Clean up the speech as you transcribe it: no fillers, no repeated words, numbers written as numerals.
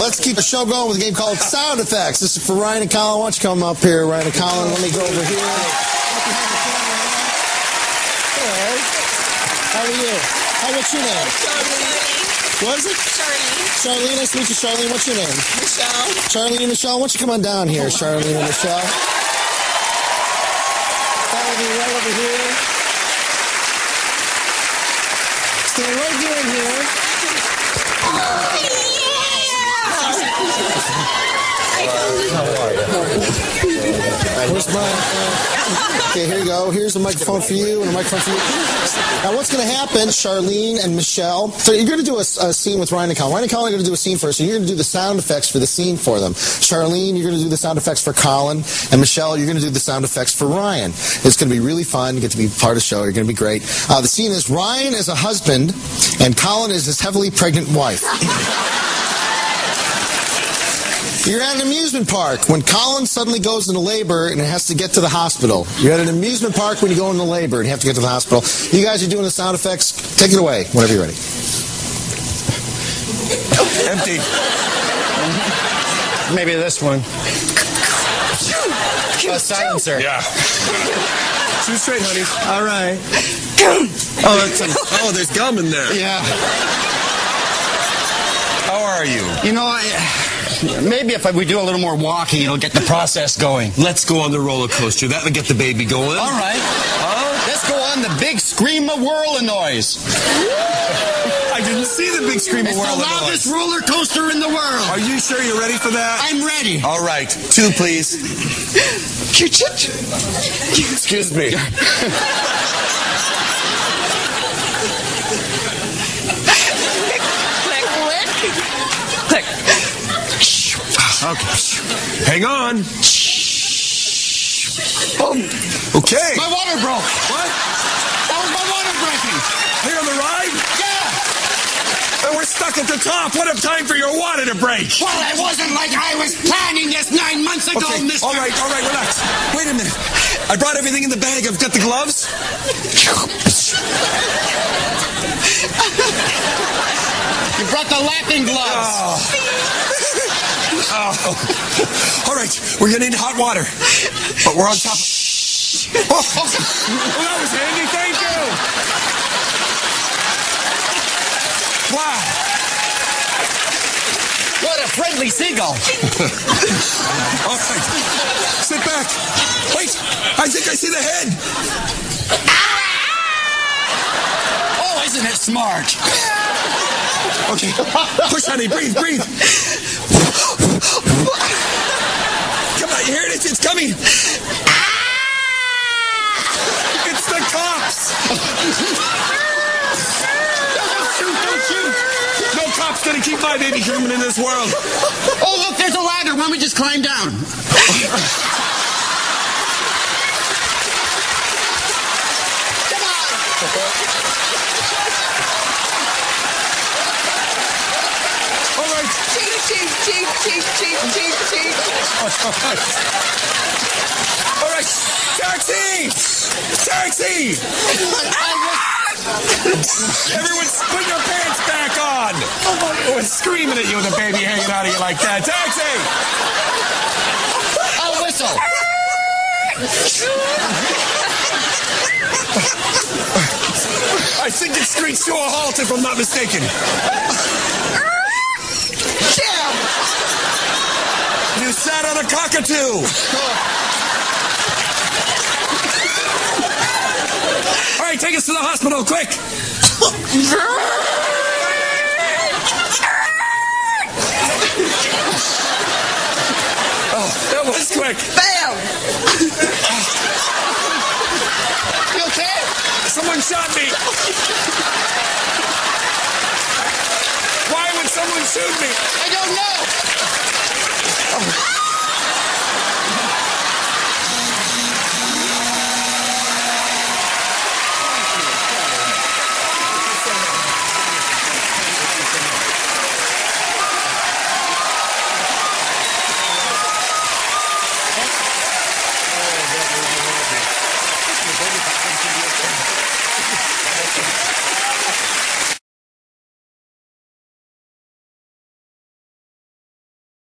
Let's keep the show going with a game called Sound Effects. This is for Ryan and Colin. Why don't you come up here, Ryan and Colin? Let me go over here. Hello. How are you? What's your name? Charlene. What is it? Charlene. Charlene, nice to meet you, Charlene. What's your name? Michelle. Charlene and Michelle. Why don't you come on down here, Charlene and Michelle? Follow me right over here. Stand right here and here. Where's my... Okay, here you go. Here's a microphone for you and a microphone for you. Now, what's going to happen, Charlene and Michelle, so you're going to do a scene with Ryan and Colin. Ryan and Colin are going to do a scene first, and you're going to do the sound effects for the scene for them. Charlene, you're going to do the sound effects for Colin, and Michelle, you're going to do the sound effects for Ryan. It's going to be really fun. You get to be part of the show. You're going to be great. The scene is Ryan is a husband, and Colin is his heavily pregnant wife. You're at an amusement park when Colin suddenly goes into labor and has to get to the hospital. You're at an amusement park when you go into labor and you have to get to the hospital. You guys are doing the sound effects. Take it away whenever you're ready. Empty. Maybe this one. A silencer. Yeah. Shoot straight, honey. All right. Oh, there's gum in there. Yeah. How are you? You know, maybe if we do a little more walking, it'll get the process going. Let's go on the roller coaster. That'll get the baby going. All right. Let's go on the big scream-a-whirl noise. I didn't see the big scream-a-whirl noise. It's the loudest roller coaster in the world. Are you sure you're ready for that? I'm ready. All right. 2, please. Excuse me. Click. Okay. Hang on. Okay. My water broke. What? That was my water breaking. Here on the ride? Yeah. And we're stuck at the top. What a time for your water to break. Well, it wasn't like I was planning this 9 months ago, Okay. mister. All right, relax. Wait a minute. I brought everything in the bag. I've got the gloves. You brought the lapping gloves. Oh. All right, we're going to need hot water. But we're on top of... Oh, that was handy. Thank you. Wow. What a friendly seagull. All right. Sit back. Wait, I think I see the head. Oh, isn't it smart? Okay, push, honey. Breathe. Come on, you hear it? It's coming. It's the cops. Don't shoot. No cop's gonna keep my baby human in this world. Oh, look, there's a ladder. Why don't we just climb down? Come on. All right. Cheek. All right. Taxi! Everyone, put your pants back on. Everyone's screaming at you with a baby hanging out of you like that. Taxi! I'll whistle. I think it screeched to a halt, if I'm not mistaken. You sat on a cockatoo. All right, take us to the hospital, quick. Oh, that was quick. Bam! You okay? Someone shot me. Why would someone shoot me? I